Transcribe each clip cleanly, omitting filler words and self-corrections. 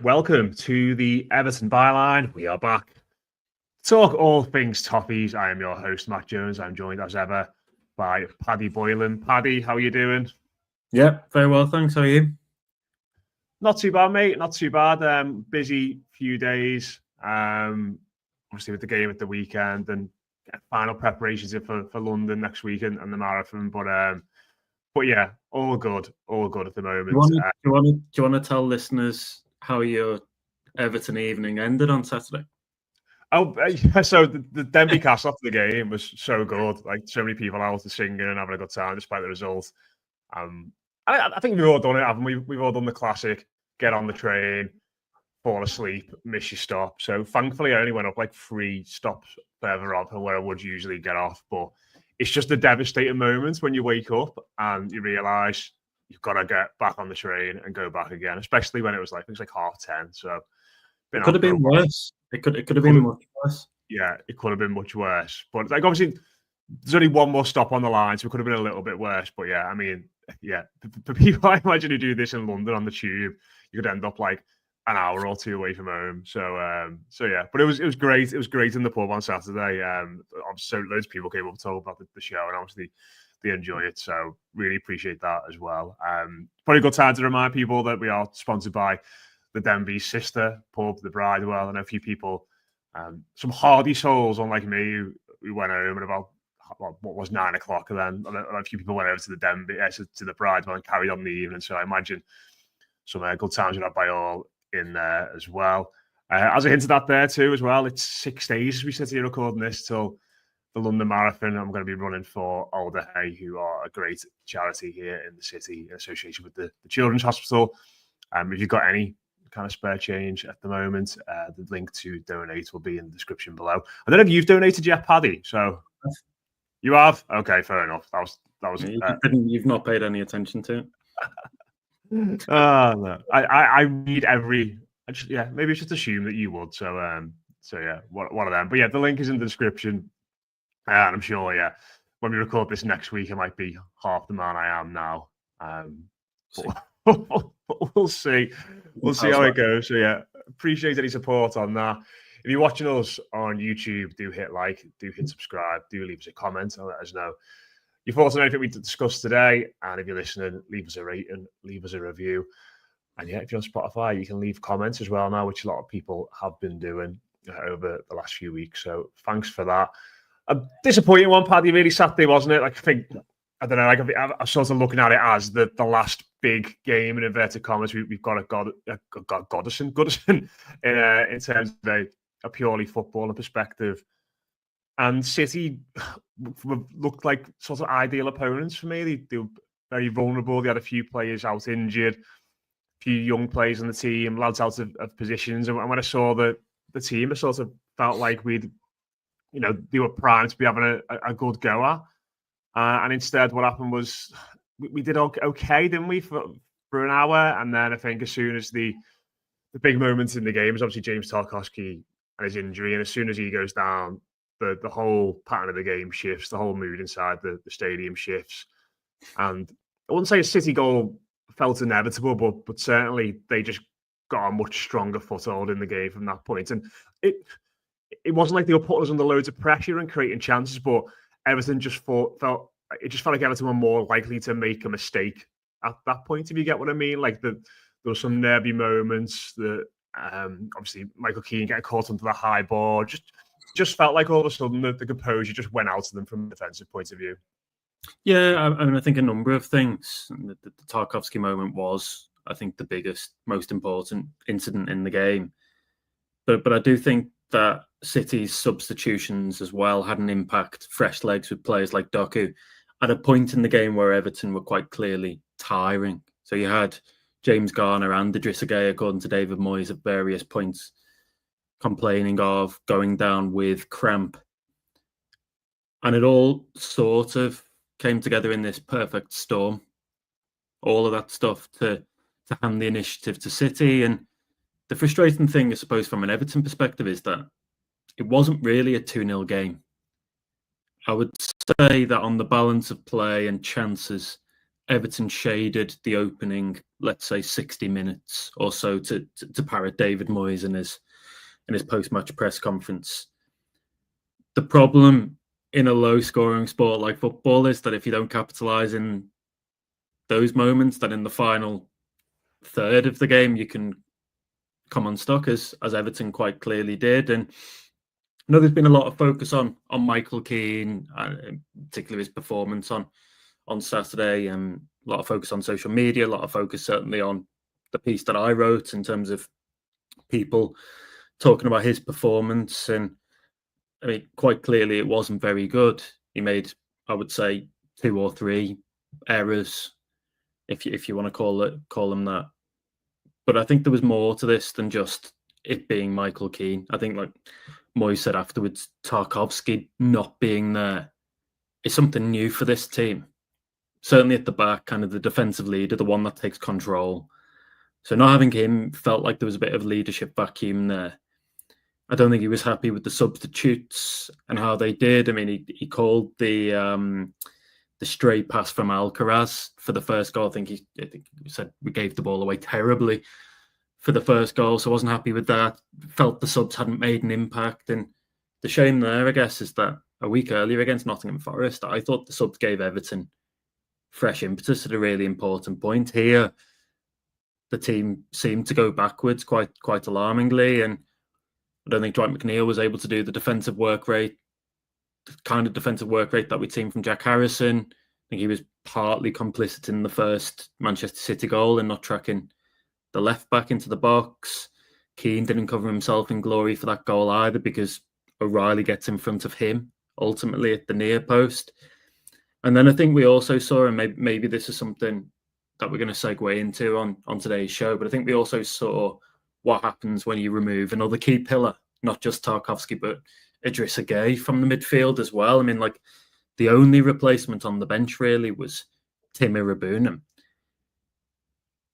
Welcome to the Everton Byline. We are back. Talk all things Toffees. I am your host, Matt Jones. I'm joined as ever by Paddy Boylan. Paddy, how are you doing? Yeah, very well, thanks. How are you? Not too bad, mate. Not too bad. Busy few days. Obviously with the game at the weekend and final preparations for London next week and the marathon. But yeah, all good at the moment. Do you want to tell listeners how your Everton evening ended on Saturday? Oh, so the Denby cast after the game was so good. Like so many people out singing and having a good time despite the result. I think we've all done it, haven't we? We've all done the classic: get on the train, fall asleep, miss your stop. So thankfully, I only went up like 3 stops further up than where I would usually get off. But it's just a devastating moment when you wake up and you realise you've got to get back on the train and go back again, especially when it was like 10:30. So it could have been worse. It could have been much worse. Yeah, it could have been much worse. But like obviously, there's only one more stop on the line, so it could have been a little bit worse. But yeah, I mean, yeah, for people I imagine who do this in London on the tube, you could end up like an hour or 2 away from home. So yeah, but it was great. It was great in the pub on Saturday. So loads of people came up to talk about the show, and obviously they enjoy it. So really appreciate that as well. Probably a good time to remind people that we are sponsored by the Denby sister pub, the Bridewell. I know a few people, some hardy souls, unlike me, who went home at about what was 9 o'clock, and then a few people went over to the Denby, to the Bridewell, and carried on the evening. So I imagine some good times were had by all in there as well. As I hinted at there too, as well, it's 6 days as we sit here recording this till the London Marathon. I'm going to be running for Alder Hey, who are a great charity here in the city in association with the Children's Hospital. If you've got any kind of spare change at the moment, the link to donate will be in the description below. I don't know if you've donated yet, Paddy. So you have? Okay, fair enough. That was. You've not paid any attention to it. No. I read every. Maybe just assume that you would. So yeah, one of them. But yeah, the link is in the description, and I'm sure when we record this next week, I might be half the man I am now. We'll see. We'll see how it goes. So yeah, appreciate any support on that. If you're watching us on YouTube, do hit like, do hit subscribe, do leave us a comment and let us know your thoughts on anything we discussed today. And if you're listening, leave us a rating, leave us a review. And yeah, if you're on Spotify, you can leave comments as well now, which a lot of people have been doing over the last few weeks. So thanks for that. A disappointing one, Paddy, really Saturday, wasn't it? I don't know, I'm sort of looking at it as the last big game in inverted commas. We've got Goodison in terms of a purely footballing perspective. And City looked like sort of ideal opponents for me. They were very vulnerable. They had a few players out injured, a few young players on the team, lads out of positions. And when I saw the team, I sort of felt like they were primed to be having a good go at. And instead, what happened was we did okay, didn't we, for an hour? And then I think as soon as the big moments in the game was obviously James Tarkowski and his injury, and as soon as he goes down, the whole pattern of the game shifts, the whole mood inside the stadium shifts. And I wouldn't say a City goal felt inevitable, but certainly they just got a much stronger foothold in the game from that point. And it wasn't like they were putting us under loads of pressure and creating chances, but Everton just felt like Everton were more likely to make a mistake at that point, if you get what I mean. Like there were some nervy moments that obviously Michael Keane getting caught onto the high ball. Just felt like all of a sudden the composure just went out of them from a defensive point of view. Yeah, I mean, I think a number of things. The Tarkowski moment was, I think, the biggest, most important incident in the game. But I do think that City's substitutions as well had an impact. Fresh legs with players like Doku at a point in the game where Everton were quite clearly tiring. So you had James Garner and Idrissa Gueye, according to David Moyes, at various points complaining of going down with cramp. And it all sort of came together in this perfect storm. All of that stuff to hand the initiative to City. And the frustrating thing, I suppose, from an Everton perspective is that it wasn't really a 2-0 game. I would say that on the balance of play and chances, Everton shaded the opening, let's say 60 minutes or so to parrot David Moyes in his post-match press conference. The problem in a low-scoring sport like football is that if you don't capitalise in those moments, then in the final third of the game, you can come unstuck, as Everton quite clearly did. And I know there's been a lot of focus on Michael Keane, particularly his performance on Saturday, and a lot of focus on social media, a lot of focus certainly on the piece that I wrote in terms of people talking about his performance. And I mean, quite clearly it wasn't very good. He made, I would say, 2 or 3 errors, if you want to call them that. But I think there was more to this than just it being Michael Keane. I think, like Moyes said afterwards, Tarkowski not being there is something new for this team. Certainly at the back, kind of the defensive leader, the one that takes control. So not having him felt like there was a bit of leadership vacuum there. I don't think he was happy with the substitutes and how they did. I mean, he called the stray pass from Alcaraz for the first goal. I think he said we gave the ball away terribly for the first goal, so I wasn't happy with that. Felt the subs hadn't made an impact. And the shame there, I guess, is that a week earlier against Nottingham Forest, I thought the subs gave Everton fresh impetus at a really important point. Here, the team seemed to go backwards quite alarmingly, and I don't think Dwight McNeil was able to do the defensive work rate, the kind of defensive work rate that we'd seen from Jack Harrison. I think he was partly complicit in the first Manchester City goal and not tracking the left back into the box. Keane didn't cover himself in glory for that goal either, because O'Reilly gets in front of him ultimately at the near post. And then I think we also saw, and maybe this is something that we're going to segue into on today's show, but I think we also saw what happens when you remove another key pillar, not just Tarkowski, but Idrissa Gueye from the midfield as well. I mean, like, the only replacement on the bench really was Tim Irabunam.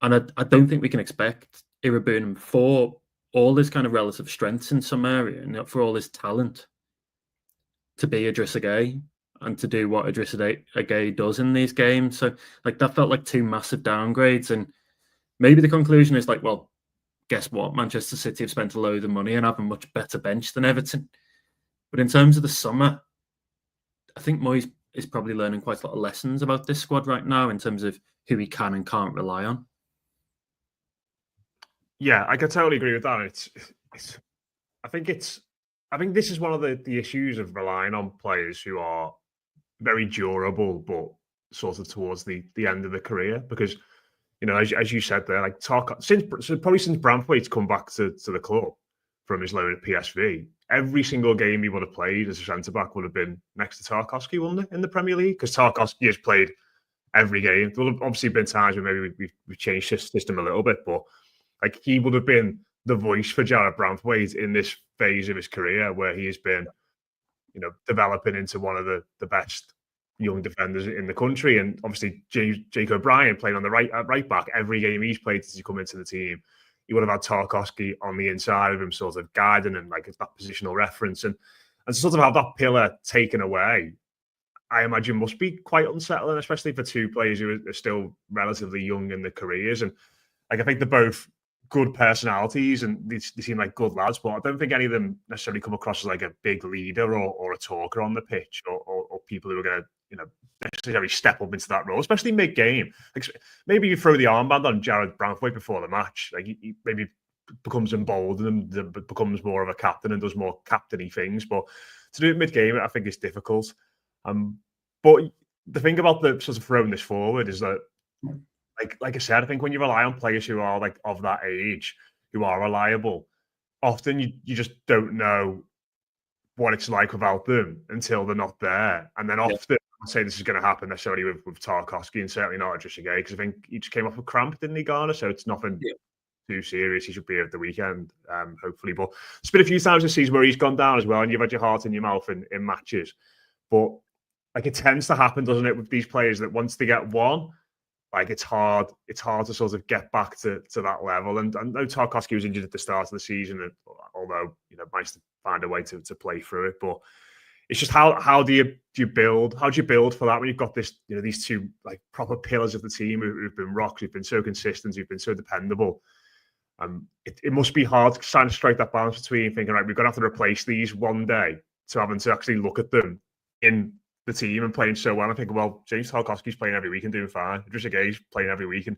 And I don't think we can expect Irabunam, for all his kind of relative strengths in some area and for all his talent, to be Idrissa Gueye and to do what Idrissa Gueye does in these games. So, like, that felt like 2 massive downgrades. And maybe the conclusion is like, well, guess what? Manchester City have spent a load of money and have a much better bench than Everton. But in terms of the summer, I think Moyes is probably learning quite a lot of lessons about this squad right now in terms of who he can and can't rely on. Yeah, I can totally agree with that. I think this is one of the issues of relying on players who are very durable, but sort of towards the end of the career, because, you know, as you said there, like probably since Branthwaite's come back to the club from his loan at PSV, every single game he would have played as a centre back would have been next to Tarkowski, wouldn't it, in the Premier League? Because Tarkowski has played every game. There will have obviously been times where maybe we've changed his system a little bit, but like, he would have been the voice for Jarrad Branthwaite in this phase of his career where he has been, you know, developing into one of the best young defenders in the country. And obviously Jake O'Brien playing on the right back every game he's played since he come into the team. He would have had Tarkowski on the inside of him, sort of guiding him, like that positional reference. And to sort of have that pillar taken away, I imagine must be quite unsettling, especially for 2 players who are still relatively young in their careers. And like, I think they're both good personalities and they seem like good lads, but I don't think any of them necessarily come across as like a big leader or a talker on the pitch or people who are going to, you know, necessarily step up into that role, especially mid-game. Like, maybe you throw the armband on Jarrad Branthwaite before the match, like he maybe becomes emboldened and becomes more of a captain and does more captainy things, but to do it mid-game, I think it's difficult. But the thing about the sort of throwing this forward is that, like I said, I think when you rely on players who are like of that age, who are reliable, often you just don't know what it's like without them until they're not there. And then often, I'd say this is going to happen necessarily with Tarkowski and certainly not Idrissa Gueye, because I think he just came off a cramp, didn't he, Garner? So it's nothing too serious. He should be at the weekend, hopefully. But it's been a few times this season where he's gone down as well, and you've had your heart in your mouth in matches. But like, it tends to happen, doesn't it, with these players, that once they get one, like, it's hard to sort of get back to that level. And I know Tarkowski was injured at the start of the season, although, you know, managed to find a way to play through it. But it's just how do you build for that when you've got this, these two like proper pillars of the team who've been rocks, who've been so consistent, who've been so dependable. It must be hard trying to strike that balance between thinking, right, we're going to have to replace these one day, to having to actually look at them in the team and playing so well. I think, well, James Tarkowski's playing every week and doing fine. Idrissa Gueye's playing every week and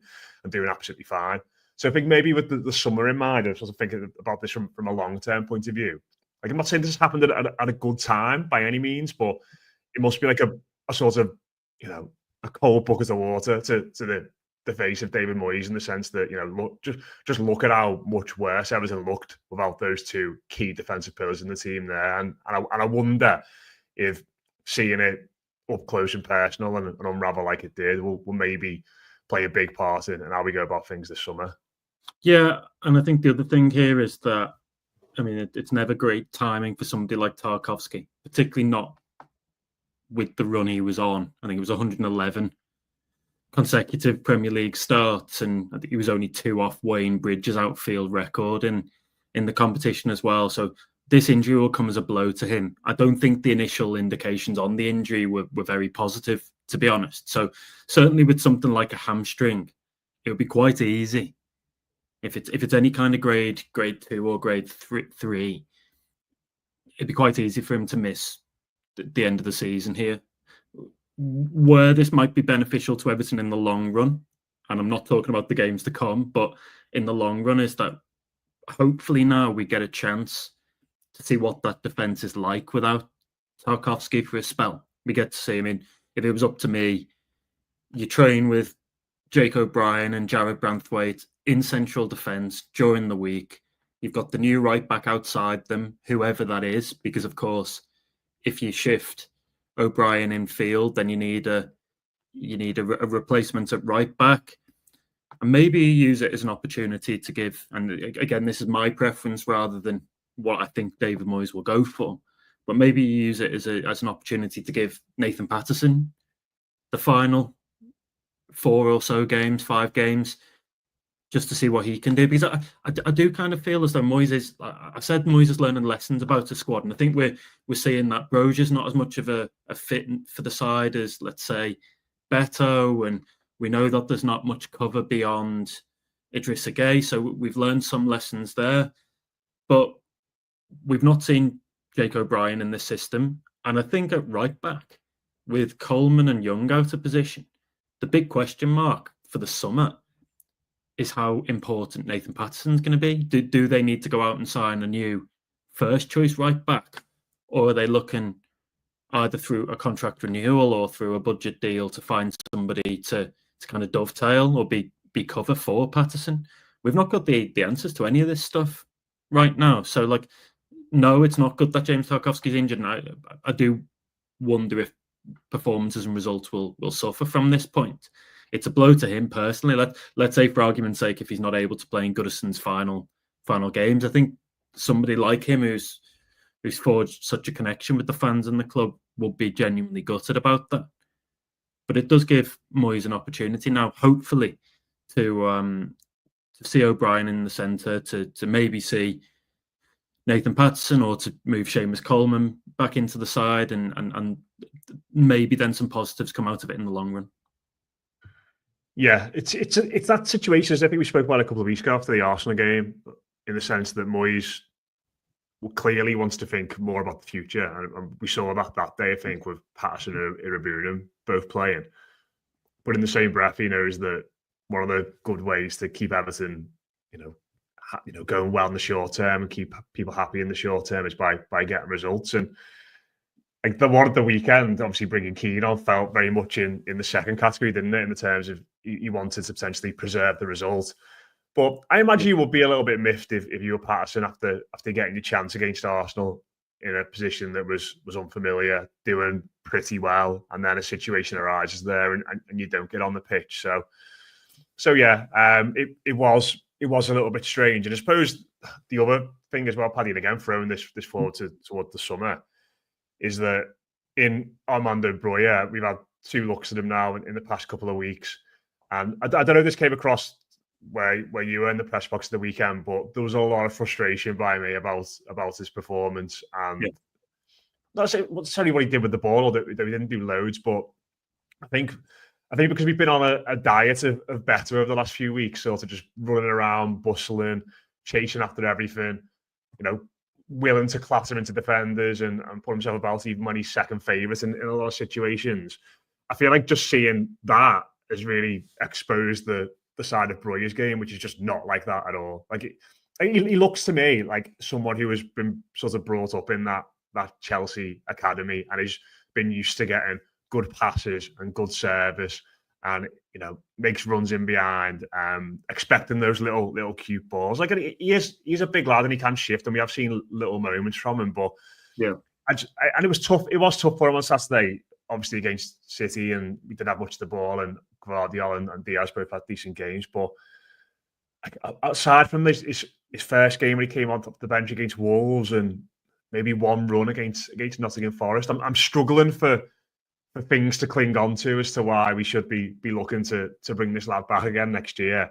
doing absolutely fine. So I think maybe with the summer in mind, I was thinking about this from a long-term point of view. Like, I'm not saying this has happened at a good time by any means, but it must be like a sort of, a cold bucket of water to the face of David Moyes, in the sense that, look, just look at how much worse Everton looked without those two key defensive pillars in the team there. And I wonder if seeing it up close and personal and unravel like it did will maybe play a big part in how we go about things this summer. Yeah, and I think the other thing here is that, I mean, it's never great timing for somebody like Tarkowski, particularly not with the run he was on. I think it was 111 consecutive Premier League starts, and I think he was only 2 off Wayne Bridges' outfield record in the competition as well. So this injury will come as a blow to him. I don't think the initial indications on the injury were very positive, to be honest. So certainly with something like a hamstring, it would be quite easy. If it's any kind of grade 2 or grade 3, it'd be quite easy for him to miss the end of the season here. Where this might be beneficial to Everton in the long run, and I'm not talking about the games to come, but in the long run, is that hopefully now we get a chance to see what that defence is like without Tarkowski for a spell. We get to see, I mean, if it was up to me, you train with Jake O'Brien and Jared Branthwaite in central defence during the week. You've got the new right back outside them, whoever that is, because of course, if you shift O'Brien in field, then you need a replacement at right back, and maybe you use it as an opportunity to give. And again, this is my preference rather than what I think David Moyes will go for, but maybe you use it as an opportunity to give Nathan Patterson the final 4 or so games, 5 games, just to see what he can do. Because I do kind of feel as though Moyes is, I said Moyes is learning lessons about the squad, and I think we're seeing that Brogier's not as much of a fit for the side as, let's say, Beto, and we know that there's not much cover beyond Idrissa Gueye, so we've learned some lessons there. But we've not seen Jake O'Brien in this system, and I think at right back, with Coleman and Young out of position, the big question mark for the summer is how important Nathan Patterson's going to be. Do they need to go out and sign a new first choice right back, or are they looking either through a contract renewal or through a budget deal to find somebody to kind of dovetail or be cover for Patterson? We've not got the answers to any of this stuff right now. So, like, no, it's not good that James Tarkowski's injured, and I do wonder if performances and results will suffer from this point. It's a blow to him personally. Let's say, for argument's sake, if he's not able to play in Goodison's final games, I think somebody like him who's forged such a connection with the fans and the club will be genuinely gutted about that. But it does give Moyes an opportunity now, hopefully, to see O'Brien in the centre, to maybe see Nathan Patterson, or to move Seamus Coleman back into the side, and maybe then some positives come out of it in the long run. Yeah, it's that situation, as I think we spoke about a couple of weeks ago after the Arsenal game, in the sense that Moyes clearly wants to think more about the future, and we saw that day, I think, with Patterson and Iraburum both playing. But in the same breath, he knows that one of the good ways to keep Everton, going well in the short term and keep people happy in the short term is by getting results. And like the one at the weekend, obviously bringing Keane on felt very much in the second category, didn't it? In the terms of he wanted to potentially preserve the result. But I imagine you would be a little bit miffed if you were Patterson after getting your chance against Arsenal in a position that was unfamiliar, doing pretty well, and then a situation arises there and you don't get on the pitch. So yeah, it was a little bit strange. And I suppose the other thing as well, Paddy, and again throwing this forward toward the summer, is that in Armando Broja, we've had 2 looks at him now in the past couple of weeks. And I don't know if this came across where you were in the press box of the weekend, but there was a lot of frustration by me about his performance. And necessarily what he did with the ball, or that he didn't do loads, but I think because we've been on a diet of better over the last few weeks, sort of just running around, bustling, chasing after everything, willing to clatter into defenders and put himself about even when he's second favourite in a lot of situations. I feel like just seeing that has really exposed the side of Broyer's game, which is just not like that at all. Like he looks to me like someone who has been sort of brought up in that Chelsea academy and has been used to getting good passes and good service, and makes runs in behind, expecting those little cute balls. Like he's a big lad and he can shift, and we have seen little moments from him. But yeah, and it was tough. It was tough for him on Saturday, obviously against City, and we didn't have much of the ball. And Guardiola and Diaz both had decent games, but outside from this, his first game when he came on the bench against Wolves, and maybe one run against Nottingham Forest, I'm struggling for things to cling on to as to why we should be looking to bring this lad back again next year.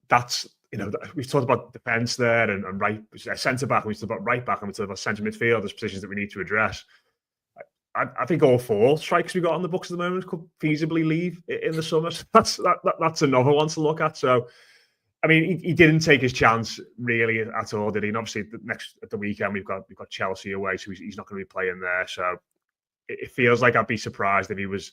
That's we've talked about defence there and right centre back, we've talked about right back, and we've talked about centre midfield as positions that we need to address. I think all four strikers we've got on the books at the moment could feasibly leave in the summer. So that's another one to look at. So, I mean, he didn't take his chance really at all, did he? And obviously, at the weekend we've got Chelsea away, so he's not going to be playing there. So it feels like I'd be surprised if he was,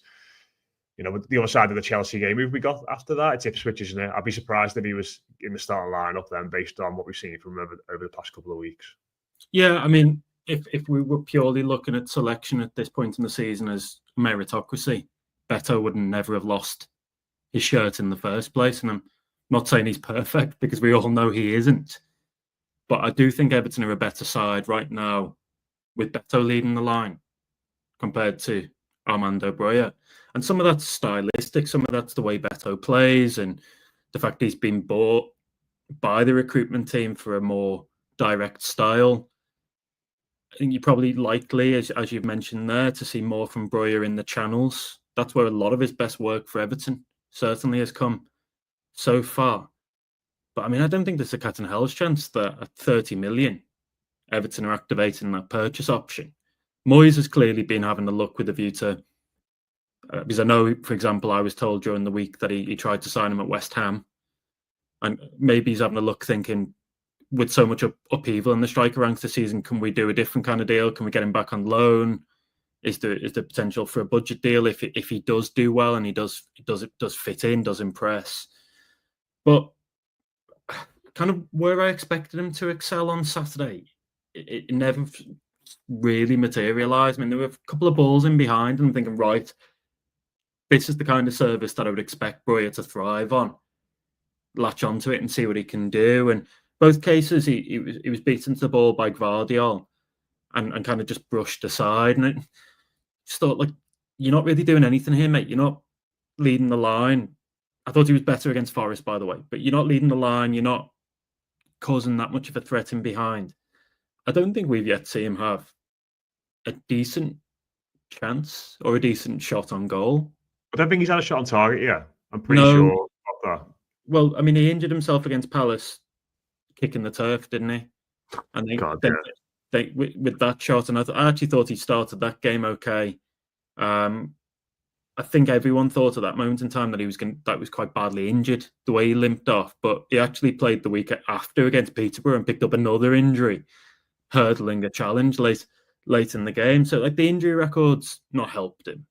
the other side of the Chelsea game we got after that. It's Ipswich, isn't it? I'd be surprised if he was in the starting lineup then, based on what we've seen from him over the past couple of weeks. Yeah, I mean, if we were purely looking at selection at this point in the season as meritocracy, Beto would never have lost his shirt in the first place. And I'm not saying he's perfect, because we all know he isn't. But I do think Everton are a better side right now with Beto leading the line compared to Armando Broja. And some of that's stylistic, some of that's the way Beto plays, and the fact he's been bought by the recruitment team for a more direct style. I think you're probably likely, as you've mentioned there, to see more from Broja in the channels. That's where a lot of his best work for Everton certainly has come so far. But I mean, I don't think there's a cat and hell's chance that at 30 million, Everton are activating that purchase option. Moyes has clearly been having a look with a view to, because I know, for example, I was told during the week that he tried to sign him at West Ham. And maybe he's having a look thinking, with so much upheaval in the striker ranks this season, can we do a different kind of deal? Can we get him back on loan? Is there potential for a budget deal if he does do well and he does fit in, does impress? But kind of where I expected him to excel on Saturday, it never really materialised. I mean, there were a couple of balls in behind, and I'm thinking, right, this is the kind of service that I would expect Broja to thrive on. Latch onto it and see what he can do. And both cases, he was beaten to the ball by Guardiola and kind of just brushed aside. And it just thought, like, you're not really doing anything here, mate. You're not leading the line. I thought he was better against Forest, by the way, but you're not leading the line. You're not causing that much of a threat in behind. I don't think we've yet seen him have a decent chance or a decent shot on goal. I don't think he's had a shot on target yet. I'm pretty sure about that. Well, I mean, he injured himself against Palace, kicking the turf, didn't he? And with that shot, and I actually thought he started that game okay. I think everyone thought at that moment in time that that was quite badly injured, the way he limped off. But he actually played the week after against Peterborough and picked up another injury, hurdling a challenge late in the game. So, like, the injury record's not helped him.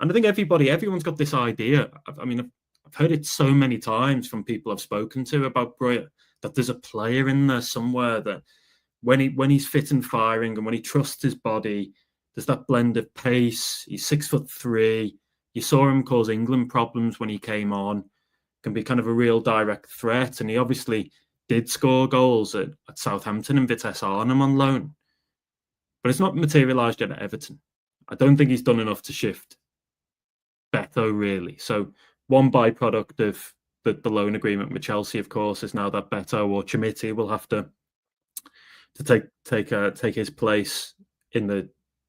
And I think everyone's got this idea. I mean, I've heard it so many times from people I've spoken to about Broja, that there's a player in there somewhere that when he's fit and firing and when he trusts his body, there's that blend of pace. He's 6'3". You saw him cause England problems when he came on. Can be kind of a real direct threat. And he obviously did score goals at Southampton and Vitesse Arnhem on loan. But it's not materialised yet at Everton. I don't think he's done enough to shift Beto, really. So one byproduct of the loan agreement with Chelsea, of course, is now that Beto or Chimiti will have to take his place in the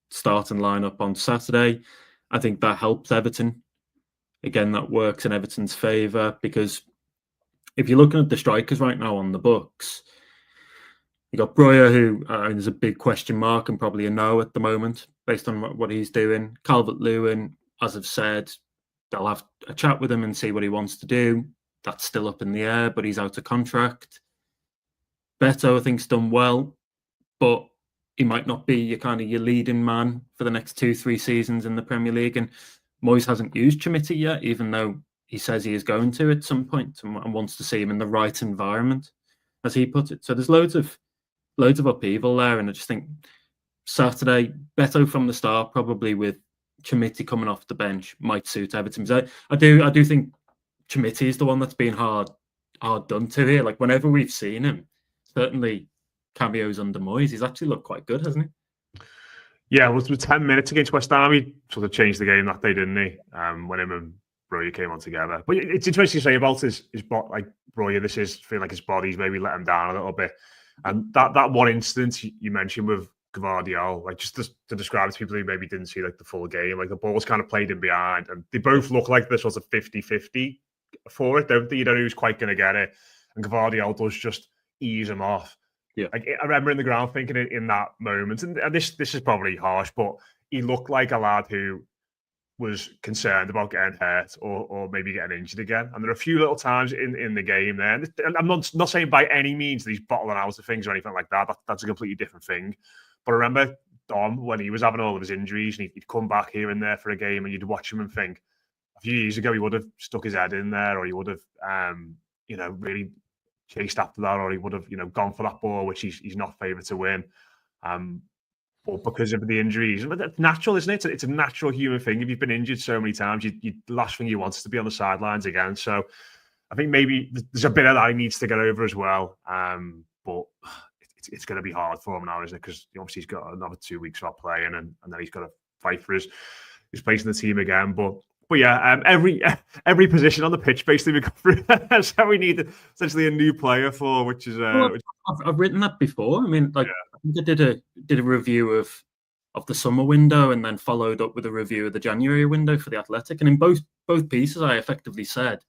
starting lineup on Saturday. I think that helps Everton. Again, that works in Everton's favour, because if you're looking at the strikers right now on the books, You got Breuer, who is a big question mark and probably a no at the moment, based on what he's doing. Calvert-Lewin, as I've said, they'll have a chat with him and see what he wants to do. That's still up in the air, but he's out of contract. Beto, I think, has done well, but he might not be your leading man for the next 2-3 seasons in the Premier League. And Moyes hasn't used Chimiti yet, even though he says he is going to at some point and wants to see him in the right environment, as he put it. So there's loads of upheaval there, and I just think Saturday, Beto from the start, probably with Chimiti coming off the bench, might suit Everton. So I do think Chimiti is the one that's been hard done to here. Like, whenever we've seen him, certainly cameos under Moyes, he's actually looked quite good, hasn't he? Yeah, well, with 10 minutes against West Ham, he sort of changed the game that day, didn't he? When him and Breuer came on together. But it's interesting to say about his like Breuer, this is feeling like his body's maybe let him down a little bit. And that one instance you mentioned with Gvardiol, like, just to describe it to people who maybe didn't see like the full game, like the ball was kind of played in behind, and they both look like this was a 50-50 for it, don't they? You don't know who's quite going to get it. And Gvardiol does just ease him off. Yeah, like, I remember in the ground thinking in that moment, and this is probably harsh, but he looked like a lad who was concerned about getting hurt or maybe getting injured again. And there are a few little times in the game there. And I'm not saying by any means that he's bottling out of things or anything like that. That's a completely different thing. But I remember Dom, when he was having all of his injuries, and he'd come back here and there for a game, and you'd watch him and think, a few years ago, he would have stuck his head in there, or he would have, really chased after that, or he would have, gone for that ball, which he's not favoured to win. But because of the injuries, but that's natural, isn't it? It's a natural human thing. If you've been injured so many times, the last thing you want is to be on the sidelines again. So I think maybe there's a bit of that he needs to get over as well. But it's going to be hard for him now, isn't it? Because obviously he's got another 2 weeks without playing, and then he's got to fight for his place in the team again. But yeah, every position on the pitch basically we got through. So we need essentially a new player for, which is. I've written that before. I mean, like, I think I did a review of the summer window, and then followed up with a review of the January window for the Athletic. And in both pieces, I effectively said,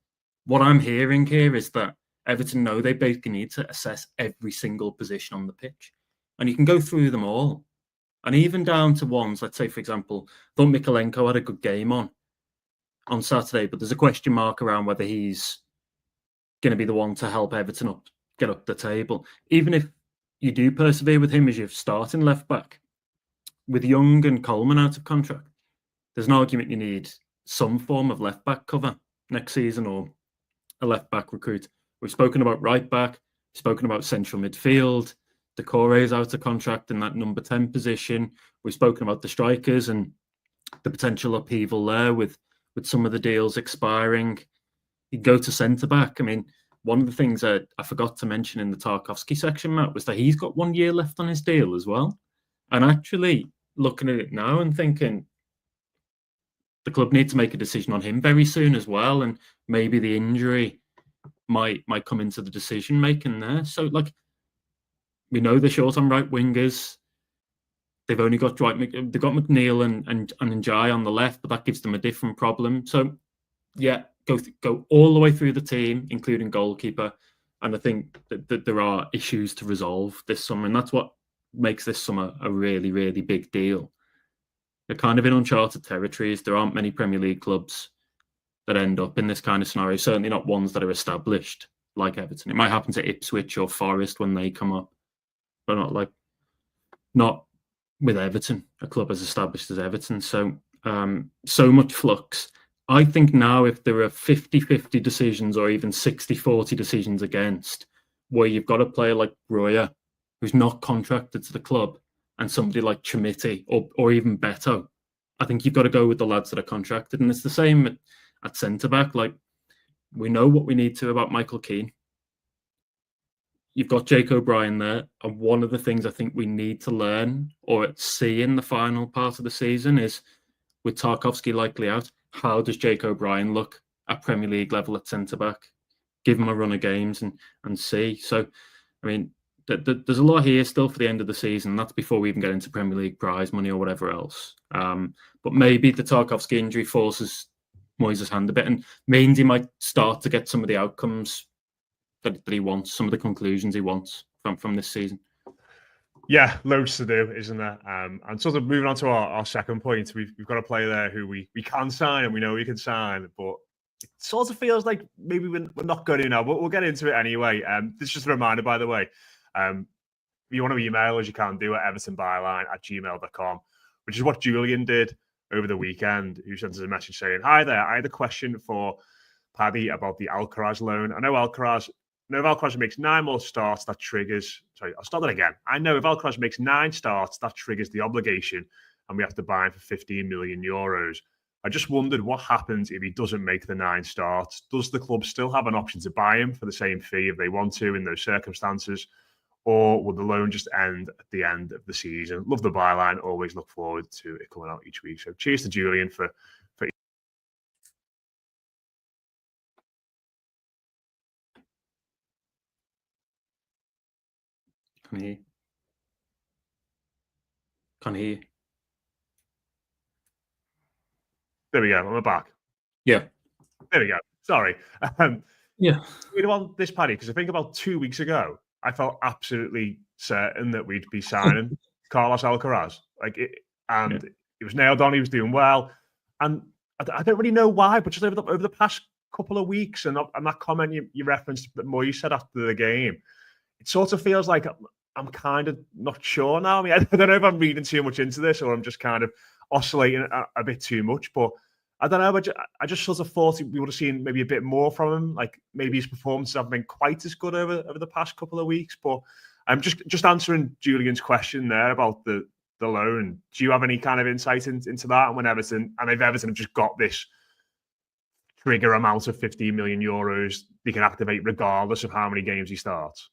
what I'm hearing here is that Everton know they basically need to assess every single position on the pitch, and you can go through them all, and even down to ones. Let's say, for example, I thought Mikalenko had a good game on Saturday, but there's a question mark around whether he's going to be the one to help Everton get up the table. Even if you do persevere with him as your starting left back, with Young and Coleman out of contract, there's an argument you need some form of left back cover next season, or a left back recruit. We've spoken about right back, spoken about central midfield. Decore is out of contract in that number 10 position. We've spoken about the strikers and the potential upheaval there with some of the deals expiring. You go to centre back. I mean, one of the things that I forgot to mention in the Tarkowski section, Matt, was that he's got 1 year left on his deal as well. And actually looking at it now and thinking the club need to make a decision on him very soon as well. And maybe the injury might come into the decision making there. So, like, we know they're short on right wingers. They've only got they've got McNeil and Njai on the left, but that gives them a different problem. So, yeah, go all the way through the team, including goalkeeper. And I think that there are issues to resolve this summer, and that's what makes this summer a really, really big deal. They're kind of in uncharted territories. There aren't many Premier League clubs that end up in this kind of scenario, certainly not ones that are established like Everton. It might happen to Ipswich or Forest when they come up, but not with Everton, a club as established as Everton. So much flux. I think now if there are 50-50 decisions or even 60-40 decisions against, where you've got a player like Breuer, who's not contracted to the club, and somebody like Chimiti or even Beto, I think you've got to go with the lads that are contracted. And it's the same at centre-back. Like, we know what we need to about Michael Keane. You've got Jake O'Brien there, and one of the things I think we need to learn or see in the final part of the season is, with Tarkowski likely out, how does Jake O'Brien look at Premier League level at centre-back? Give him a run of games and see. So, I mean, there's a lot here still for the end of the season. That's before we even get into Premier League prize money or whatever else. But maybe the Tarkowski injury forces Moyes' hand a bit and means he might start to get some of the outcomes that he wants, some of the conclusions he wants from this season. Yeah, loads to do, isn't there? And sort of moving on to our second point, we've got a player there who we can sign and we know we can sign, but it sort of feels like maybe we're not going to now, but we'll get into it anyway. This is just a reminder, by the way. If you want to email us, you can do it at evertonbyline@gmail.com, which is what Julian did over the weekend, who sent us a message saying, "Hi there, I had a question for Paddy about the Alcaraz loan. I know if Alcaraz makes 9 more starts, that triggers..." Sorry, I'll start that again. "I know if Alcaraz makes 9 starts, that triggers the obligation and we have to buy him for 15 million euros. I just wondered what happens if he doesn't make the 9 starts. Does the club still have an option to buy him for the same fee if they want to in those circumstances? Or will the loan just end at the end of the season?" Love the byline. Always look forward to it coming out each week. So cheers to Julian for Can he? Can he? There we go. I'm back. Yeah. There we go. Sorry. Yeah. We don't want this, Paddy, because I think about 2 weeks ago, I felt absolutely certain that we'd be signing Carlos Alcaraz. It was nailed on. He was doing well. And I don't really know why, but just over the past couple of weeks and that comment you referenced that Moyes said after the game, it sort of feels like I'm kind of not sure now. I mean, I don't know if I'm reading too much into this or I'm just kind of oscillating a bit too much, but I don't know. But I just sort of thought we would have seen maybe a bit more from him. Like maybe his performances haven't been quite as good over the past couple of weeks. But I'm just answering Julian's question there about the loan. Do you have any kind of insight into that? And if Everton have just got this trigger amount of 15 million euros, they can activate regardless of how many games he starts?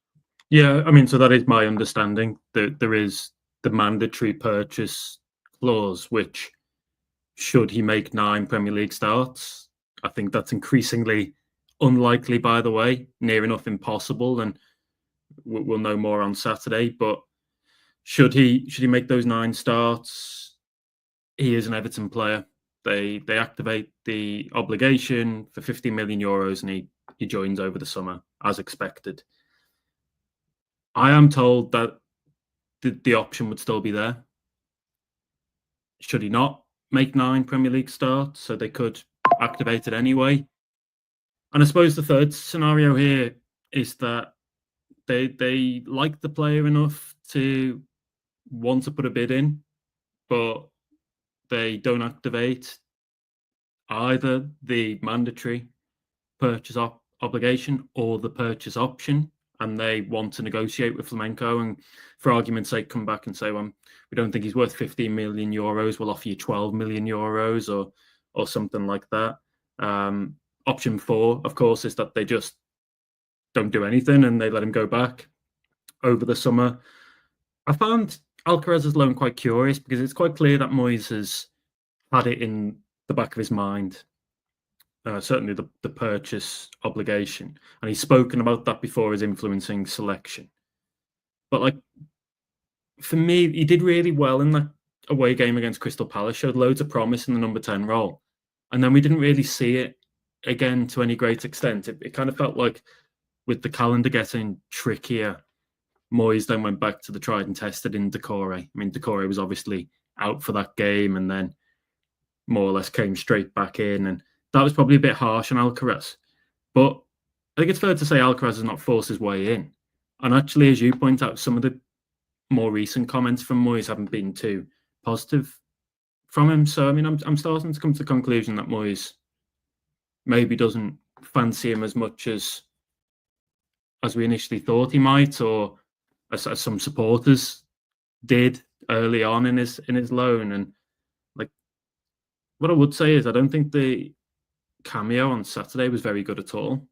Yeah, I mean, so that is my understanding that there is the mandatory purchase clause, which should he make 9 Premier League starts, I think that's increasingly unlikely, by the way, near enough impossible, and we'll know more on Saturday. But should he make those 9 starts, he is an Everton player. They activate the obligation for 50 million euros, and he joins over the summer as expected. I am told that the option would still be there. Should he not make 9 Premier League starts, so they could activate it anyway. And I suppose the third scenario here is that they like the player enough to want to put a bid in, but they don't activate either the mandatory purchase obligation or the purchase option, and they want to negotiate with Flamenco and, for argument's sake, come back and say, well, we don't think he's worth 15 million euros, we'll offer you 12 million euros or something like that. Option 4, of course, is that they just don't do anything and they let him go back over the summer. I found Alcaraz's loan quite curious because it's quite clear that Moyes has had it in the back of his mind. Certainly the purchase obligation. And he's spoken about that before as influencing selection. But for me, he did really well in that away game against Crystal Palace, showed loads of promise in the number 10 role. And then we didn't really see it again to any great extent. It kind of felt like with the calendar getting trickier, Moyes then went back to the tried and tested in Decore. I mean, Decore was obviously out for that game and then more or less came straight back in, and that was probably a bit harsh on Alcaraz. But I think it's fair to say Alcaraz has not forced his way in. And actually, as you point out, some of the more recent comments from Moyes haven't been too positive from him. So, I mean, I'm starting to come to the conclusion that Moyes maybe doesn't fancy him as much as we initially thought he might, or as some supporters did early on in his loan. And what I would say is I don't think the cameo on Saturday was very good at all.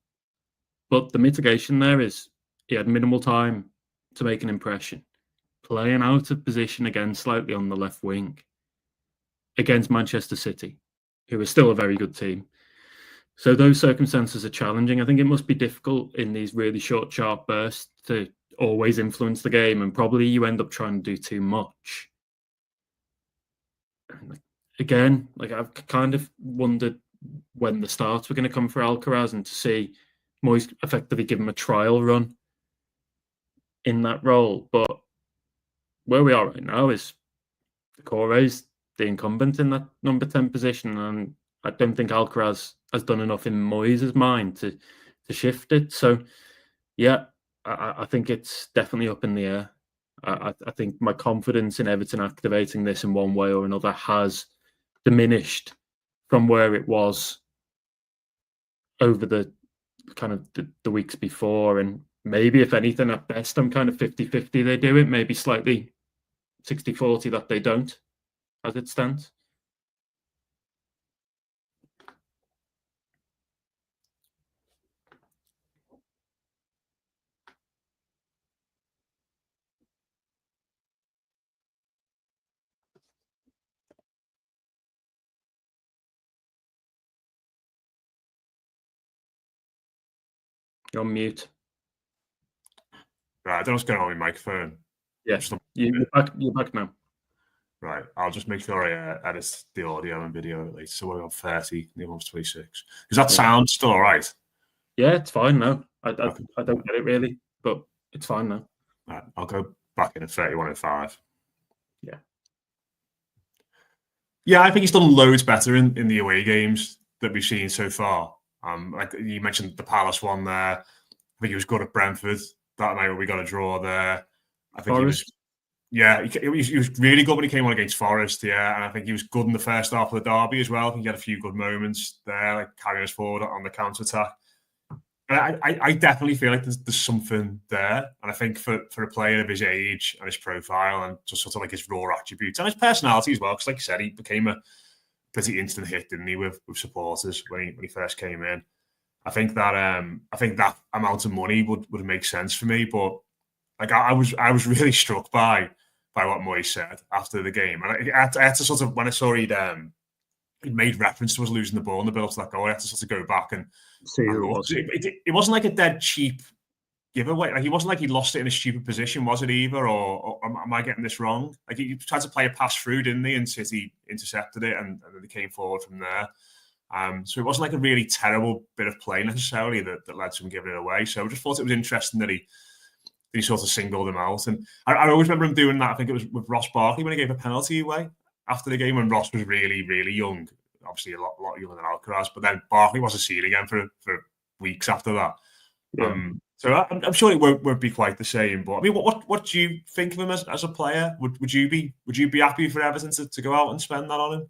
But the mitigation there is he had minimal time to make an impression, playing out of position again slightly on the left wing against Manchester City, who is still a very good team. So those circumstances are challenging. I think it must be difficult in these really short, sharp bursts to always influence the game, and probably you end up trying to do too much. Again, I've kind of wondered when the starts were going to come for Alcaraz, and to see Moyes effectively give him a trial run in that role. But where we are right now is Corre's the incumbent in that number 10 position, and I don't think Alcaraz has done enough in Moyes' mind to shift it. So, yeah, I think it's definitely up in the air. I think my confidence in Everton activating this in one way or another has diminished from where it was over the kind of the weeks before. And maybe, if anything, at best, I'm kind of 50-50 they do it, maybe slightly 60-40 that they don't, as it stands. You're on mute. Right, I don't know what's going on with my microphone. Yes, you're back now. Right, I'll just make sure I edit the audio and video at least. So we're on 30, the one's 26. Does that sound still all right? Yeah, it's fine now. I don't get it really, but it's fine now. Right, I'll go back in at 31 and 5. Yeah. Yeah, I think he's done loads better in the away games that we've seen so far. Like you mentioned the Palace one there. I think he was good at Brentford that night when we got a draw there. I think Forest. he was really good when he came on against Forest, yeah. And I think he was good in the first half of the derby as well. I think he had a few good moments there, like carrying us forward on the counter-attack. And I definitely feel like there's something there. And I think for a player of his age and his profile and just sort of like his raw attributes and his personality as well, because like you said, he became a pretty instant hit, didn't he, with supporters when he first came in. I think that amount of money would make sense for me. But like I was really struck by what Moyes said after the game. And I had to sort of, when I saw he'd made reference to us losing the ball in the build up to that goal, I had to sort of go back and see who it was. It wasn't like a dead cheap giveaway. Like, he wasn't like he lost it in a stupid position, was it either? Or am I getting this wrong? Like, he tried to play a pass through, didn't he? And City intercepted it, and then they came forward from there. So it wasn't like a really terrible bit of play necessarily that led to him giving it away. So I just thought it was interesting that he sort of singled him out. And I always remember him doing that. I think it was with Ross Barkley when he gave a penalty away after the game when Ross was really, really young. Obviously a lot younger than Alcaraz. But then Barkley wasn't seen again for weeks after that. Yeah. So I'm sure it won't be quite the same. But I mean, what do you think of him as a player? Would you be happy for Everton to go out and spend that on him?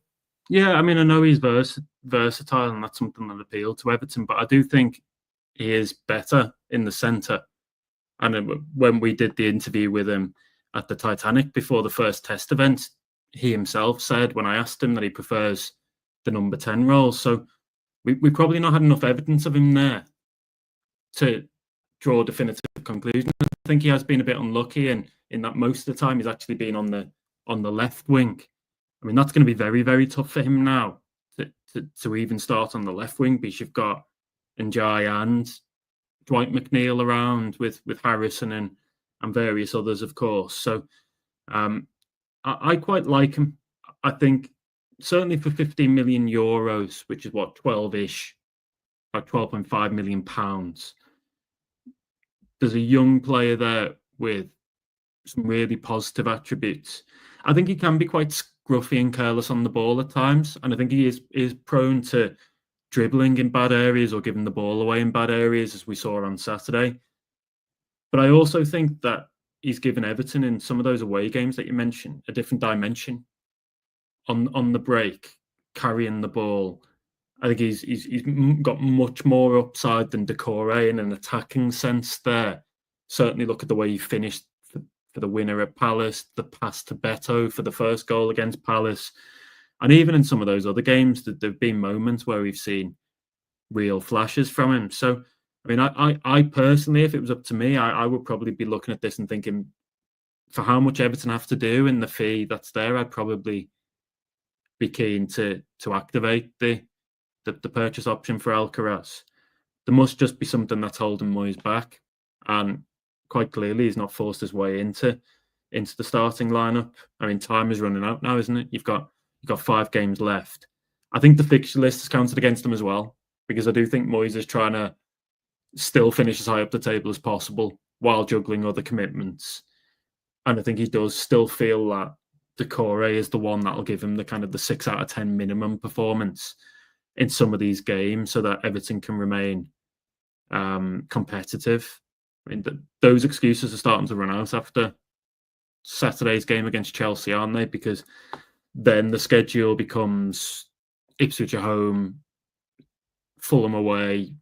Yeah, I mean, I know he's versatile, and that's something that appealed to Everton. But I do think he is better in the centre. And when we did the interview with him at the Titanic before the first test event, he himself said, when I asked him, that he prefers the number 10 role. So we've probably not had enough evidence of him there to draw a definitive conclusion. I think he has been a bit unlucky, and in that most of the time he's actually been on the left wing. I mean, that's going to be very, very tough for him now to even start on the left wing, because you've got Njai and Dwight McNeil around with Harrison and various others, of course. So I quite like him. I think certainly for 15 million euros, which is what, 12-ish, like 12.5 million pounds. There's a young player there with some really positive attributes. I think he can be quite scruffy and careless on the ball at times, and I think he is prone to dribbling in bad areas or giving the ball away in bad areas, as we saw on Saturday. But I also think that he's given Everton in some of those away games that you mentioned a different dimension on the break, carrying the ball. I think he's got much more upside than Decore in an attacking sense there. Certainly look at the way he finished for the winner at Palace, the pass to Beto for the first goal against Palace. And even in some of those other games, there have been moments where we've seen real flashes from him. So, I mean, I personally, if it was up to me, I would probably be looking at this and thinking, for how much Everton have to do and the fee that's there, I'd probably be keen to activate the purchase option for Alcaraz. There must just be something that's holding Moyes back, and quite clearly he's not forced his way into the starting lineup. I mean, time is running out now, isn't it? You've got 5 games left. I think the fixture list has counted against him as well, because I do think Moyes is trying to still finish as high up the table as possible while juggling other commitments. And I think he does still feel that Decore is the one that'll give him the kind of the 6 out of 10 minimum performance in some of these games so that Everton can remain competitive. I mean, those excuses are starting to run out after Saturday's game against Chelsea, aren't they? Because then the schedule becomes Ipswich at home, Fulham away,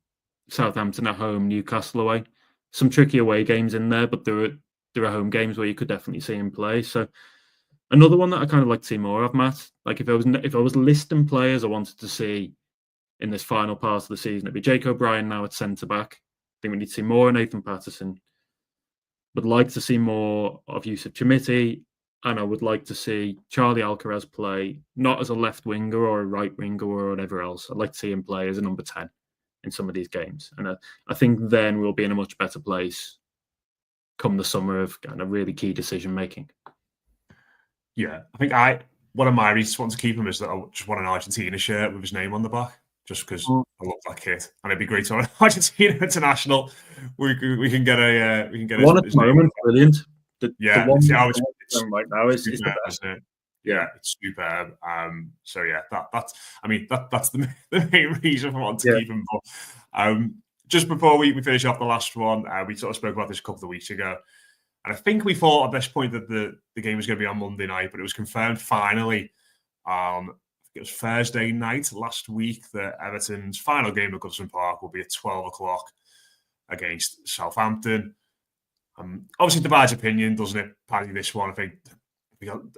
Southampton at home, Newcastle away. Some tricky away games in there, but there are home games where you could definitely see him play. So another one that I kind of like to see more of, Matt. Like if I was listing players I wanted to see in this final part of the season, it'd be Jake O'Brien now at centre back. I think we need to see more of Nathan Patterson. Would like to see more of Yusuf Chamiti, and I would like to see Charlie Alcaraz play not as a left winger or a right winger or whatever else. I'd like to see him play as a number 10 in some of these games, and I think then we'll be in a much better place come the summer of kind of really key decision making. Yeah, I think one of my reasons wanting to keep him is that I just want an Argentina shirt with his name on the back, just because I love that kit, and it'd be great to have an Argentina international. We can get one his moment, brilliant. The one it's right now is superb, the best. isn't it? Yeah, it's superb. So yeah, that's the main reason for wanting to keep him. But just before we finish off the last one, we sort of spoke about this a couple of weeks ago. And I think we thought at this point that the game was going to be on Monday night, but it was confirmed finally. It was Thursday night last week that Everton's final game at Goodison Park will be at 12 o'clock against Southampton. Obviously, divides opinion, doesn't it, Paddy? This one, I think,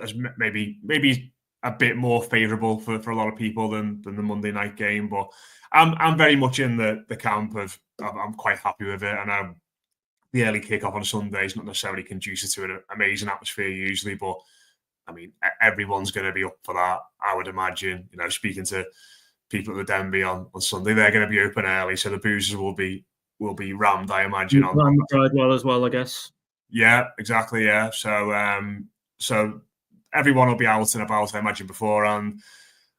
as maybe a bit more favourable for a lot of people than the Monday night game. But I'm very much in the camp of I'm quite happy with it, and the early kickoff on Sunday is not necessarily conducive to an amazing atmosphere usually, but I mean, everyone's going to be up for that, I would imagine. You know, speaking to people at the Denby on Sunday, they're going to be open early, so the boozers will be rammed, I imagine. On the Bridewell as well, I guess. Yeah, exactly. Yeah, so everyone will be out and about, I imagine, beforehand.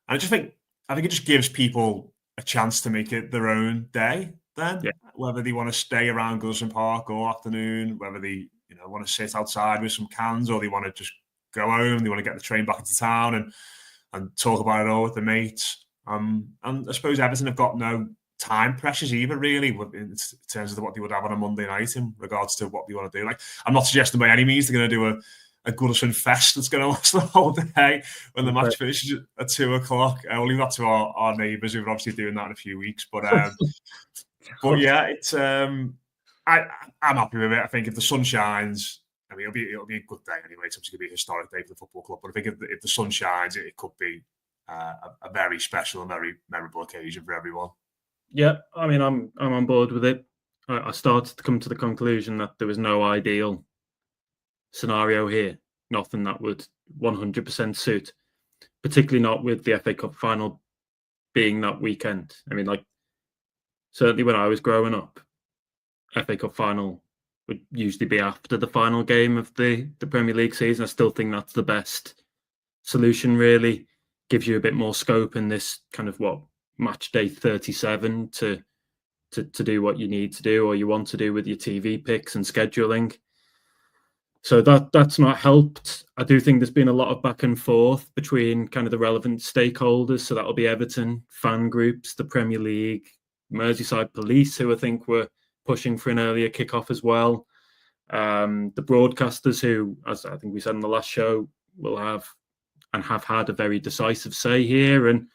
And I think it just gives people a chance to make it their own day. Then, whether they want to stay around Goodison Park all afternoon, whether they want to sit outside with some cans, or they want to just go home, they want to get the train back into town and talk about it all with the mates. And I suppose Everton have got no time pressures either, really, in terms of what they would have on a Monday night in regards to what they want to do. Like, I'm not suggesting by any means they're going to do a Goodison Fest that's going to last the whole day when the match finishes at 2 o'clock. We'll leave that to our neighbours, who are obviously doing that in a few weeks. But yeah, it's I'm happy with it. I think if the sun shines, I mean, it'll be a good day anyway. It's obviously going to be a historic day for the football club. But I think if the sun shines, it could be a very special and very memorable occasion for everyone. Yeah, I mean, I'm on board with it. I started to come to the conclusion that there was no ideal scenario here. Nothing that would 100% suit, particularly not with the FA Cup final being that weekend. I mean, like, certainly when I was growing up, FA Cup final would usually be after the final game of the Premier League season. I still think that's the best solution, really. Gives you a bit more scope in this kind of match day 37 to do what you need to do or you want to do with your TV picks and scheduling. So that's not helped. I do think there's been a lot of back and forth between kind of the relevant stakeholders. So that'll be Everton, fan groups, the Premier League, Merseyside Police, who I think were pushing for an earlier kickoff as well. The broadcasters, who, as I think we said in the last show, will have and have had a very decisive say here. And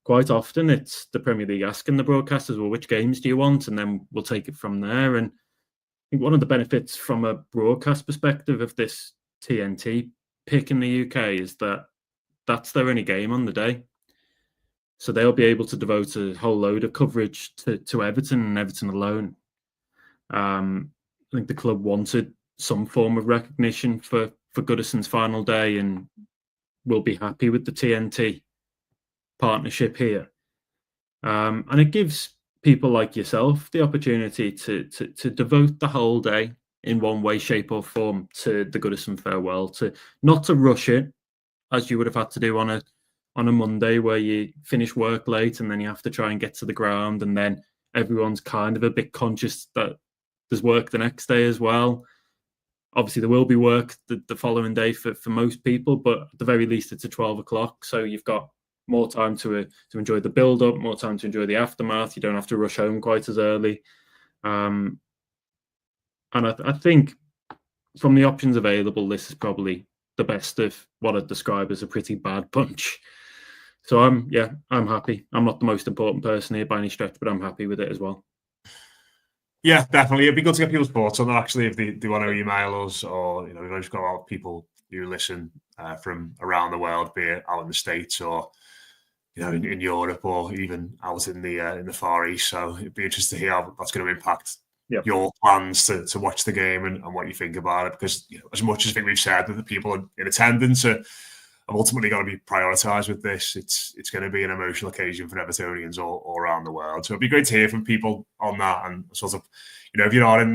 quite often it's the Premier League asking the broadcasters, well, which games do you want? And then we'll take it from there. And I think one of the benefits from a broadcast perspective of this TNT pick in the UK is that that's their only game on the day. So they'll be able to devote a whole load of coverage to Everton and Everton alone. I think the club wanted some form of recognition for Goodison's final day and will be happy with the TNT partnership here. And it gives people like yourself the opportunity to devote the whole day in one way, shape or form to the Goodison farewell, not to rush it as you would have had to do on a Monday where you finish work late and then you have to try and get to the ground, and then everyone's kind of a bit conscious that there's work the next day as well. Obviously, there will be work the following day for most people, but at the very least, it's at 12 o'clock. So you've got more time to enjoy the build-up, more time to enjoy the aftermath. You don't have to rush home quite as early. And I think from the options available, this is probably the best of what I'd describe as a pretty bad bunch. So I'm happy. I'm not the most important person here by any stretch, but I'm happy with it as well. Yeah, definitely. It'd be good to get people's thoughts on that, actually, if they want to email us, or we've just got a lot of people who listen from around the world, be it out in the States or in Europe, or even out in the Far East. So it'd be interesting to hear how that's going to impact your plans to watch the game and what you think about it. Because as much as I think we've said that the people in attendance have ultimately got to be prioritised with this, it's going to be an emotional occasion for Evertonians all around the world. So it'd be great to hear from people on that, and sort of, if you're not in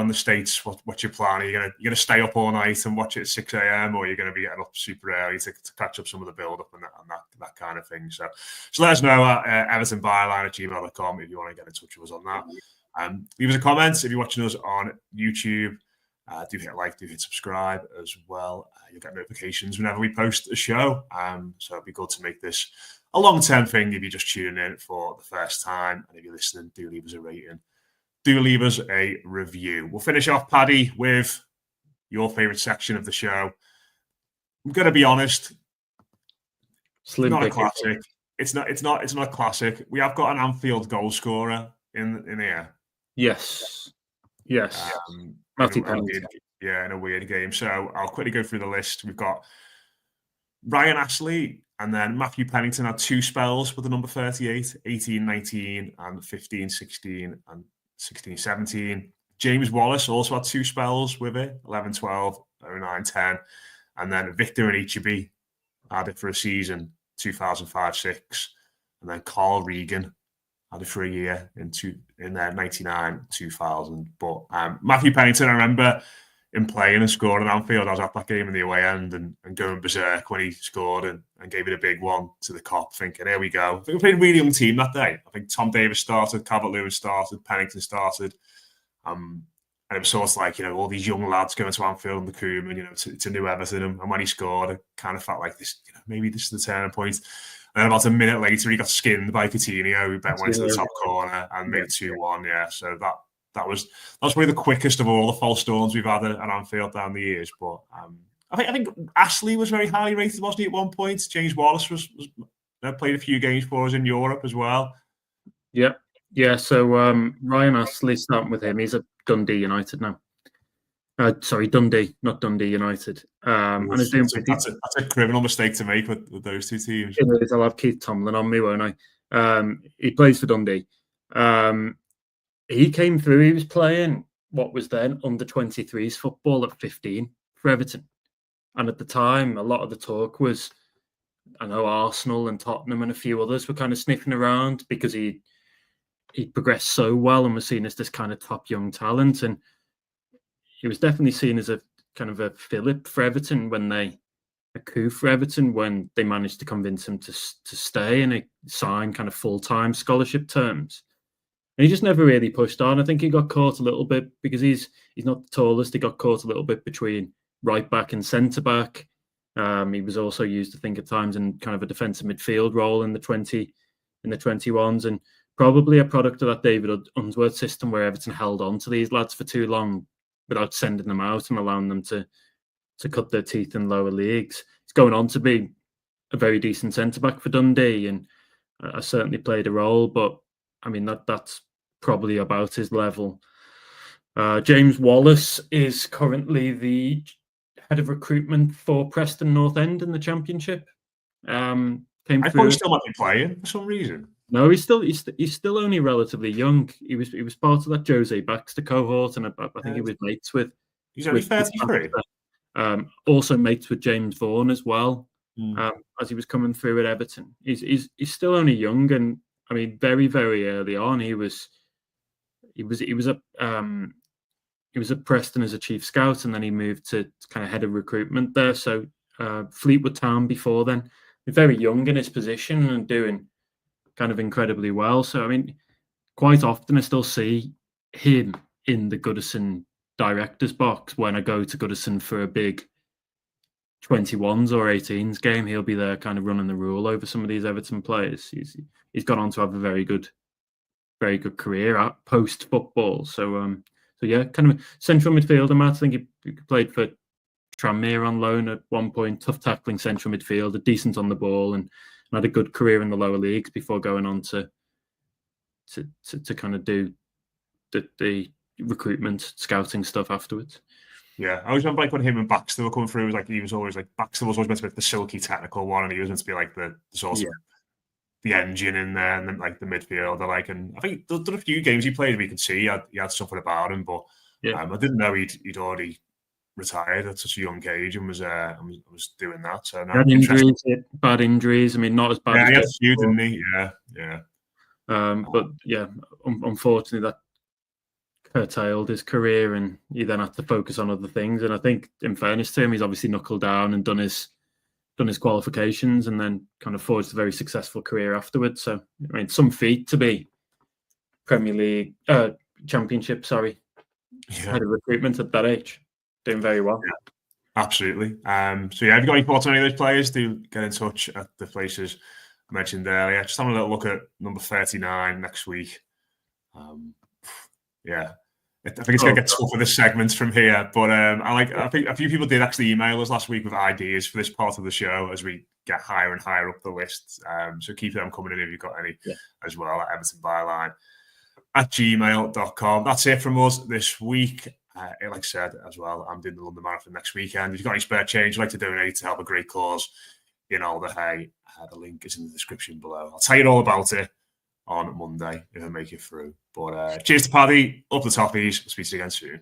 the States, what's your plan? Are you gonna stay up all night and watch it at 6 a.m, or are you going to be getting up super early to catch up some of the build up and that kind of thing? So let us know at evertonbyline@gmail.com if you want to get in touch with us on that. Leave us a comment if you're watching us on YouTube. Do hit like, do hit subscribe as well. You'll get notifications whenever we post a show. So it'd be good to make this a long-term thing if you're just tuning in for the first time. And if you're listening, do leave us a rating. Do leave us a review. We'll finish off, Paddy, with your favourite section of the show. I'm going to be honest. Slim not a classic. It's not a classic. We have got an Anfield goal scorer in here. Yes. Matthew Pennington. In a weird game. So I'll quickly go through the list. We've got Ryan Astley, and then Matthew Pennington had 2 spells with the number 38, 18-19 and 15-16 and 16-17. James Wallace also had 2 spells with it, 11-12, 09-10. And then Victor Anichebe had it for a season, 2005-06. And then Carl Regan had it for a year in 99-2000. But Matthew Pennington, I remember him playing and scoring at Anfield. I was at that game in the away end and going berserk when he scored and gave it a big one to the Kop, thinking, here we go. I think we played a really young team that day. I think Tom Davis started, Calvert-Lewin started, Pennington started. And it was sort of like, all these young lads going to Anfield and the Koeman, to new Everton. And when he scored, it kind of felt like this, maybe this is the turning point. And then about a minute later, he got skinned by Coutinho, who went into the top corner and made 2-1. Yeah, so that was probably the quickest of all the false storms we've had at Anfield down the years. But I think Ashley was very highly rated, wasn't he, at one point? James Wallace was played a few games for us in Europe as well. Yeah. So Ryan Astley, starting with him, he's at Dundee United now. Sorry, Dundee, not Dundee United. That's a criminal mistake to make with those two teams. It is. I'll have Keith Tomlin on me, won't I? He plays for Dundee. He came through. He was playing what was then under 23s football at 15 for Everton. And at the time, a lot of the talk was, I know Arsenal and Tottenham and a few others were kind of sniffing around because he progressed so well and was seen as this kind of top young talent. And he was definitely seen as a kind of a fillip for Everton a coup for Everton when they managed to convince him to stay and sign kind of full-time scholarship terms. And he just never really pushed on. I think he got caught a little bit because he's not the tallest. He got caught a little bit between right back and centre back. He was also used, I think, at times in kind of a defensive midfield role in the 21s, and probably a product of that David Unsworth system where Everton held on to these lads for too long without sending them out and allowing them to cut their teeth in lower leagues. He's going on to be a very decent centre back for Dundee, and I certainly played a role, but I mean that's probably about his level. James Wallace is currently the head of recruitment for Preston North End in the Championship. I thought he still might be playing for some reason. No, he's still only relatively young. He was part of that Jose Baxter cohort, and I think he was mates with. He's only 33. Also mates with James Vaughan as well. As he was coming through at Everton, he's still only young, and I mean, very very early on, he was at Preston as a chief scout, and then he moved to kind of head of recruitment there. So Fleetwood Town before then, very young in his position and doing kind of incredibly well. So I mean, quite often I still see him in the Goodison director's box when I go to Goodison for a big 21s or 18s game. He'll be there kind of running the rule over some of these Everton players. He's gone on to have a very good career at post football. So yeah, kind of central midfielder, Matt. I think he played for Tranmere on loan at one point, tough tackling central midfielder, decent on the ball, and had a good career in the lower leagues before going on to kind of do the recruitment scouting stuff afterwards. Yeah, I always remember like when him and Baxter were coming through, it was like he was always like Baxter was always meant to be the silky technical one, and he was meant to be like the sort of the engine in there, and then like the midfielder. Like, and I think there's a few games he played we could see he had something about him, but I didn't know he'd already retired at such a young age and was doing that. So had injuries, bad injuries. I mean, not as bad. Yeah, as he had a few, didn't he? Yeah. But yeah, unfortunately, that curtailed his career, and he then had to focus on other things. And I think, in fairness to him, he's obviously knuckled down and done his qualifications, and then kind of forged a very successful career afterwards. So, I mean, some feat to be Premier League Championship, head of recruitment at that age, doing very well. Yeah, absolutely. So yeah, have you got any thoughts on any of those players? Do get in touch at the places I mentioned earlier. Just having a little look at number 39 next week. I think it's going to get tough for this segment from here, but I think a few people did actually email us last week with ideas for this part of the show as we get higher and higher up the list. So keep them coming in if you've got any as well at Everton Byline at gmail.com. That's it from us this week. Like I said as well, I'm doing the London Marathon next weekend. If you've got any spare change you'd like to donate to help a great cause in Alder Hey, the link is in the description below. I'll tell you all about it on Monday if I make it through. But cheers to Paddy, up the toppies. I'll speak to you again soon.